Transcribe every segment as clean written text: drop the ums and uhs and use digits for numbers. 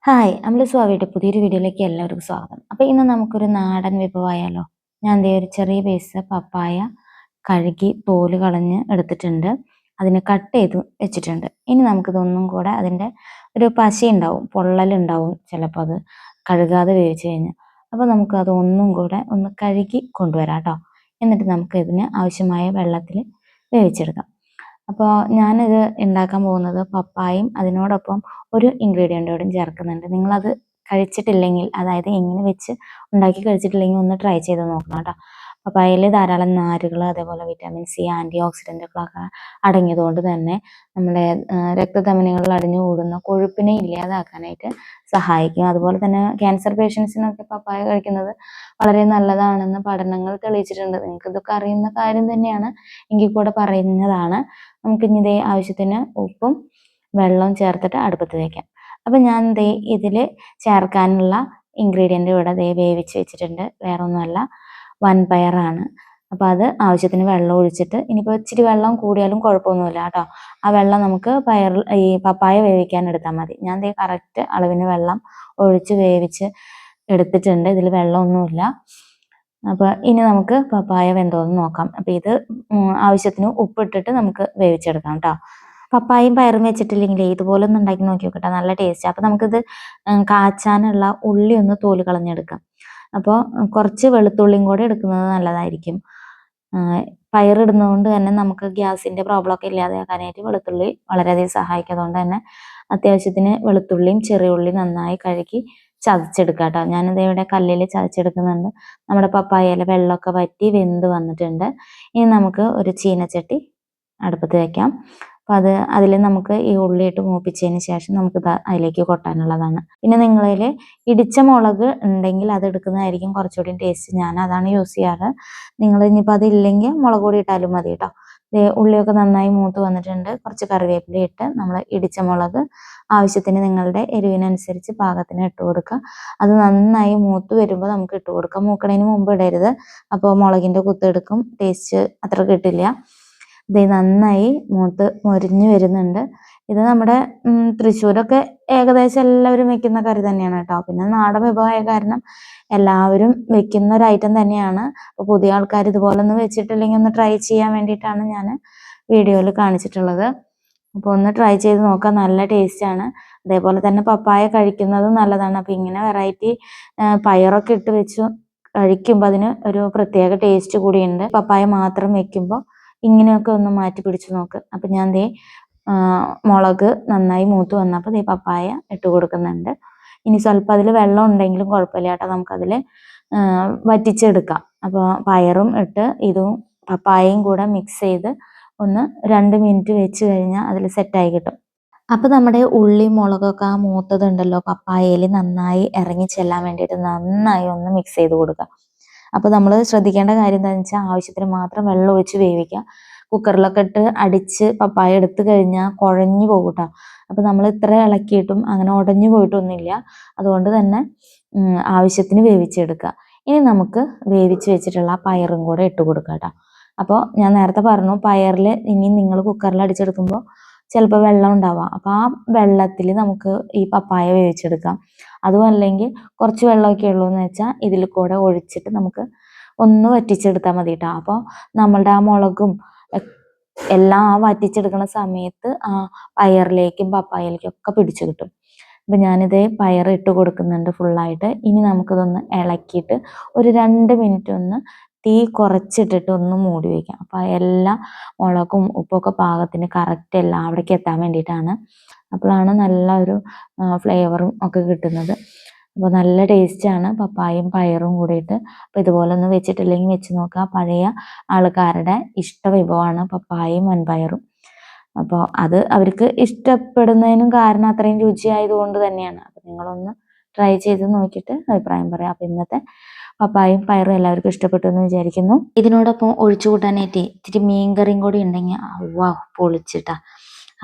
Hi, അമ്മള് സ്വാഭിയുടെ പുതിയൊരു വീഡിയോയിലേക്ക് എല്ലാവർക്കും സ്വാഗതം. അപ്പോൾ ഇന്ന് നമുക്കൊരു നാടൻ വിഭവമായാലോ? ഞാൻ ദേ ഒരു ചെറിയ പീസ് പപ്പായ കഴുകി തോല് കളഞ്ഞ് എടുത്തിട്ടുണ്ട്. അതിനെ കട്ട് ചെയ്ത് വെച്ചിട്ടുണ്ട്. ഇനി നമുക്കിതൊന്നും കൂടെ അതിൻ്റെ ഒരു പശയുണ്ടാവും, പൊള്ളലുണ്ടാവും ചിലപ്പോൾ അത് കഴുകാതെ വേവിച്ച് കഴിഞ്ഞാൽ. അപ്പോൾ നമുക്കത് ഒന്നും കൂടെ ഒന്ന് കഴുകി കൊണ്ടുവരാം കേട്ടോ. എന്നിട്ട് നമുക്ക് ഇതിന് ആവശ്യമായ വെള്ളത്തിൽ വേവിച്ചെടുക്കാം. അപ്പോൾ ഞാനിത് ഉണ്ടാക്കാൻ പോകുന്നത് പപ്പായയും അതിനോടൊപ്പം ഒരു ഇൻഗ്രീഡിയൻ്റ് കൂടി ചേർക്കുന്നുണ്ട്. നിങ്ങളത് കഴിച്ചിട്ടില്ലെങ്കിൽ, അതായത് ഇങ്ങനെ വെച്ച് ഉണ്ടാക്കി കഴിച്ചിട്ടില്ലെങ്കിൽ ഒന്ന് ട്രൈ ചെയ്ത് നോക്കണം കേട്ടോ. പപ്പായയിൽ ധാരാളം നാരുകൾ, അതേപോലെ വിറ്റാമിൻ സി, ആൻറ്റി ഓക്സിഡൻറ്റുകളൊക്കെ അടങ്ങിയതുകൊണ്ട് തന്നെ നമ്മുടെ രക്തധമനികളിൽ അടിഞ്ഞു കൂടുന്ന കൊഴുപ്പിനെ ഇല്ലാതാക്കാനായിട്ട് സഹായിക്കും. അതുപോലെ തന്നെ ക്യാൻസർ പേഷ്യൻസിനൊക്കെ പപ്പായ കഴിക്കുന്നത് വളരെ നല്ലതാണെന്ന് പഠനങ്ങൾ തെളിയിച്ചിട്ടുണ്ട്. നിങ്ങൾക്കിതൊക്കെ അറിയുന്ന കാര്യം തന്നെയാണ്, എങ്കിൽ കൂടെ പറയുന്നതാണ്. നമുക്കിനി ഇതേ ആവശ്യത്തിന് ഉപ്പും വെള്ളവും ചേർത്തിട്ട് അടുപ്പത്ത് വയ്ക്കാം. അപ്പം ഞാൻ ദേ ഇതിൽ ചേർക്കാനുള്ള ഇൻഗ്രീഡിയൻ്റ് ഇവിടെ ദേ വേവിച്ച് വെച്ചിട്ടുണ്ട്. വേറെ ഒന്നുമല്ല, വൻപയറാണ്. അപ്പോൾ അത് ആവശ്യത്തിന് വെള്ളം ഒഴിച്ചിട്ട്, ഇനിയിപ്പോൾ ഇച്ചിരി വെള്ളം കൂടിയാലും കുഴപ്പമൊന്നുമില്ല കേട്ടോ. ആ വെള്ളം നമുക്ക് ഈ പപ്പായ വേവിക്കാൻ എടുത്താൽ മതി. ഞാൻ ദേ കറക്റ്റ് അളവിന് വെള്ളം ഒഴിച്ച് വേവിച്ച് എടുത്തിട്ടുണ്ട്. ഇതിൽ വെള്ളമൊന്നുമില്ല. അപ്പോൾ ഇനി നമുക്ക് പപ്പായ വെന്തോന്ന് നോക്കാം. അപ്പോൾ ഇത് ആവശ്യത്തിന് ഉപ്പിട്ടിട്ട് നമുക്ക് വേവിച്ചെടുക്കാം കേട്ടോ. പപ്പായയും പയറും വെച്ചിട്ടില്ലെങ്കിലേ ഇതുപോലെ ഒന്ന് ഉണ്ടാക്കി നോക്കി നോക്കട്ടെ, നല്ല ടേസ്റ്റ്. അപ്പോൾ നമുക്കിത് കാച്ചാനുള്ള ഉള്ളി ഒന്ന് തോല് കളഞ്ഞെടുക്കാം. അപ്പോൾ കുറച്ച് വെളുത്തുള്ളിയും കൂടെ എടുക്കുന്നത് നല്ലതായിരിക്കും. പയറിടുന്നതുകൊണ്ട് തന്നെ നമുക്ക് ഗ്യാസിൻ്റെ പ്രോബ്ലമൊക്കെ ഇല്ലാതാക്കാനായിട്ട് വെളുത്തുള്ളി വളരെയധികം സഹായിക്കും. അതുകൊണ്ട് തന്നെ അത്യാവശ്യത്തിന് വെളുത്തുള്ളിയും ചെറിയ ഉള്ളി നന്നായി കഴുകി ചതച്ചെടുക്കാം കേട്ടോ. ഞാനിത് ഇവിടെ കല്ലിൽ ചതച്ചെടുക്കുന്നുണ്ട്. നമ്മുടെ പപ്പായയിലെ വെള്ളമൊക്കെ വറ്റി വെന്ത് വന്നിട്ടുണ്ട്. ഇനി നമുക്ക് ഒരു ചീനച്ചട്ടി അടുപ്പത്ത് വയ്ക്കാം. അപ്പോൾ അതിൽ നമുക്ക് ഈ ഉള്ളിയിട്ട് മൂപ്പിച്ചതിന് ശേഷം നമുക്ക് അതിലേക്ക് കൊട്ടാനുള്ളതാണ്. പിന്നെ നിങ്ങളിൽ ഇടിച്ച മുളക് ഉണ്ടെങ്കിൽ അത് എടുക്കുന്നതായിരിക്കും കുറച്ചുകൂടി ടേസ്റ്റ്. ഞാൻ അതാണ് യൂസ് ചെയ്യാറ്. നിങ്ങൾ ഇനിയിപ്പോൾ അതില്ലെങ്കിൽ മുളക് പൊടി ഇട്ടാലും മതി കേട്ടോ. ഉള്ളിയൊക്കെ നന്നായി മൂത്ത് വന്നിട്ടുണ്ട്. കുറച്ച് കറിവേപ്പില ഇട്ട് നമ്മൾ ഇടിച്ച മുളക് ആവശ്യത്തിന് നിങ്ങളുടെ എരിവിനനുസരിച്ച് പാകത്തിന് ഇട്ട് കൊടുക്കുക. അത് നന്നായി മൂത്ത് വരുമ്പോൾ നമുക്ക് ഇട്ട് കൊടുക്കാം. മൂക്കണതിന് മുമ്പ് ഇടരുത്, അപ്പോൾ മുളകിൻ്റെ കുത്തെടുക്കും, ടേസ്റ്റ് അത്ര കിട്ടില്ല. ഇത് നന്നായി മൂത്ത് മൊരിഞ്ഞ് വരുന്നുണ്ട്. ഇത് നമ്മുടെ തൃശ്ശൂരൊക്കെ ഏകദേശം എല്ലാവരും വെക്കുന്ന കറി തന്നെയാണ് കേട്ടോ. പിന്നെ നാടൻ വിഭവമായ കാരണം എല്ലാവരും വെക്കുന്ന ഒരു ഐറ്റം തന്നെയാണ്. അപ്പോൾ പുതിയ ആൾക്കാർ ഇതുപോലെ ഒന്ന് വെച്ചിട്ടില്ലെങ്കിൽ ഒന്ന് ട്രൈ ചെയ്യാൻ വേണ്ടിയിട്ടാണ് ഞാൻ വീഡിയോയിൽ കാണിച്ചിട്ടുള്ളത്. അപ്പോൾ ഒന്ന് ട്രൈ ചെയ്ത് നോക്കാം, നല്ല ടേസ്റ്റാണ്. അതേപോലെ തന്നെ പപ്പായ കഴിക്കുന്നതും നല്ലതാണ്. അപ്പോൾ ഇങ്ങനെ വെറൈറ്റി പയറൊക്കെ ഇട്ട് വെച്ച് കഴിക്കുമ്പോൾ അതിന് ഒരു പ്രത്യേക ടേസ്റ്റ് കൂടിയുണ്ട്. പപ്പായ മാത്രം വെക്കുമ്പോൾ ഇങ്ങനെയൊക്കെ ഒന്ന് മാറ്റി പിടിച്ച് നോക്ക്. അപ്പം ഞാൻ ദേ മുളക് നന്നായി മൂത്ത് വന്നപ്പോൾ ദേ പപ്പായ ഇട്ട് കൊടുക്കുന്നുണ്ട്. ഇനി സ്വല്പം അതിൽ വെള്ളം ഉണ്ടെങ്കിലും കുഴപ്പമില്ല കേട്ടോ, നമുക്കതിൽ വറ്റിച്ചെടുക്കാം. അപ്പോൾ പയറും ഇട്ട് ഇതും പപ്പായയും കൂടെ മിക്സ് ചെയ്ത് ഒന്ന് 2 മിനിറ്റ് വെച്ച് കഴിഞ്ഞാൽ അതിൽ സെറ്റായി കിട്ടും. അപ്പോൾ നമ്മുടെ ഉള്ളി മുളകൊക്കെ ആ മൂത്തതുണ്ടല്ലോ പപ്പായയിൽ നന്നായി ഇറങ്ങി ചെല്ലാൻ വേണ്ടിയിട്ട് നന്നായി ഒന്ന് മിക്സ് ചെയ്ത് കൊടുക്കുക. അപ്പോൾ നമ്മൾ ശ്രദ്ധിക്കേണ്ട കാര്യം എന്താണെന്ന് വെച്ചാൽ ആവശ്യത്തിന് മാത്രം വെള്ളം ഒഴിച്ച് വേവിക്കുക. കുക്കറിലൊക്കെ ഇട്ട് അടിച്ച് പപ്പായ എടുത്ത് കഴിഞ്ഞാൽ കുഴഞ്ഞു പോകും കേട്ടോ. അപ്പോൾ നമ്മൾ ഇത്ര ഇളക്കിയിട്ടും അങ്ങനെ ഉടഞ്ഞു പോയിട്ടൊന്നുമില്ല. അതുകൊണ്ട് തന്നെ ആവശ്യത്തിന് വേവിച്ചെടുക്കുക. ഇനി നമുക്ക് വേവിച്ച് വെച്ചിട്ടുള്ള പയറും കൂടെ ഇട്ട് കൊടുക്കുക കേട്ടോ. അപ്പോൾ ഞാൻ നേരത്തെ പറഞ്ഞു, പയറിൽ ഇനി നിങ്ങൾ കുക്കറിൽ അടിച്ചെടുക്കുമ്പോൾ ചിലപ്പോൾ വെള്ളം ഉണ്ടാവാം. അപ്പോൾ ആ വെള്ളത്തിൽ നമുക്ക് ഈ പപ്പായ വേവിച്ചെടുക്കാം. അതും അല്ലെങ്കിൽ കുറച്ച് വെള്ളമൊക്കെ ഉള്ളൂ എന്ന് വെച്ചാൽ ഇതിൽ കൂടെ ഒഴിച്ചിട്ട് നമുക്ക് ഒന്ന് വറ്റിച്ചെടുത്താൽ മതി കേട്ടോ. അപ്പോൾ നമ്മളുടെ ആ മുളകും എല്ലാം ആ വറ്റിച്ചെടുക്കുന്ന സമയത്ത് ആ പയറിലേക്കും പപ്പായയിലേക്കും ഒക്കെ പിടിച്ചു കിട്ടും. അപ്പം ഞാനിത് പയർ ഇട്ട് കൊടുക്കുന്നുണ്ട് ഫുള്ളായിട്ട്. ഇനി നമുക്കിതൊന്ന് ഇളക്കിയിട്ട് ഒരു 2 മിനിറ്റ് ഒന്ന് തീ കുറച്ചിട്ടിട്ട് ഒന്ന് മൂടി വയ്ക്കാം. അപ്പോൾ എല്ലാ മുളകും ഉപ്പൊക്കെ പാകത്തിന് കറക്റ്റ് എല്ലാവിടേക്കും എത്താൻ വേണ്ടിയിട്ടാണ്. അപ്പോഴാണ് നല്ല ഒരു ഫ്ലേവറും ഒക്കെ കിട്ടുന്നത്. അപ്പോൾ നല്ല ടേസ്റ്റാണ് പപ്പായയും പയറും കൂടിയിട്ട്. അപ്പോൾ ഇതുപോലെ ഒന്ന് വെച്ചിട്ടില്ലെങ്കിൽ വെച്ച് നോക്കുക. പഴയ ആൾക്കാരുടെ ഇഷ്ട വിഭവമാണ് പപ്പായയും വൻപയറും. അപ്പോൾ അത് അവർക്ക് ഇഷ്ടപ്പെടുന്നതിനും കാരണം അത്രയും രുചിയായതുകൊണ്ട് തന്നെയാണ്. അപ്പോൾ നിങ്ങളൊന്ന് ട്രൈ ചെയ്ത് നോക്കിയിട്ട് അഭിപ്രായം പറയാം. അപ്പോൾ ഇന്നത്തെ പപ്പായയും പയറും എല്ലാവർക്കും ഇഷ്ടപ്പെട്ടു എന്ന് വിചാരിക്കുന്നു. ഇതിനോടൊപ്പം ഒഴിച്ചു കൂട്ടാനായിട്ട് ഇത്തിരി മീൻകറിയും കൂടി ഉണ്ടെങ്കിൽ വാ പൊളിച്ചിട്ടാ.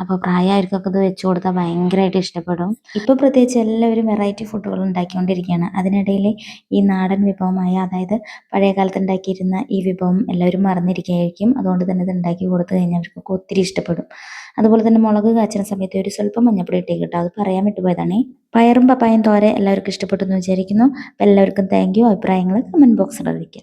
അപ്പോൾ പ്രായമായവർക്കൊക്കെ ഇത് വെച്ച് കൊടുത്താൽ ഭയങ്കരമായിട്ട് ഇഷ്ടപ്പെടും. ഇപ്പോൾ പ്രത്യേകിച്ച് എല്ലാവരും വെറൈറ്റി ഫുഡുകൾ ഉണ്ടാക്കിക്കൊണ്ടിരിക്കുകയാണ്. അതിനിടയിൽ ഈ നാടൻ വിഭവമായ, അതായത് പഴയ കാലത്ത് ഉണ്ടാക്കിയിരുന്ന ഈ വിഭവം എല്ലാവരും മറന്നിരിക്കുകയായിരിക്കും. അതുകൊണ്ട് തന്നെ ഇത് ഉണ്ടാക്കി കൊടുത്തു കഴിഞ്ഞാൽ അവർക്കൊക്കെ ഒത്തിരി ഇഷ്ടപ്പെടും. അതുപോലെ തന്നെ മുളക് കാച്ചുന്ന സമയത്ത് ഒരു സ്വല്പം മഞ്ഞപ്പൊടി ഇട്ടേ കിട്ടും, അത് പറയാൻ വിട്ടുപോയതാണേ. പയറും പപ്പായും തോരൻ എല്ലാവർക്കും ഇഷ്ടപ്പെട്ടു എന്ന് വിചാരിക്കുന്നു. അപ്പോൾ എല്ലാവർക്കും താങ്ക് യു. അഭിപ്രായങ്ങൾ കമൻറ്റ് ബോക്സിൽ അറിയിക്കുക.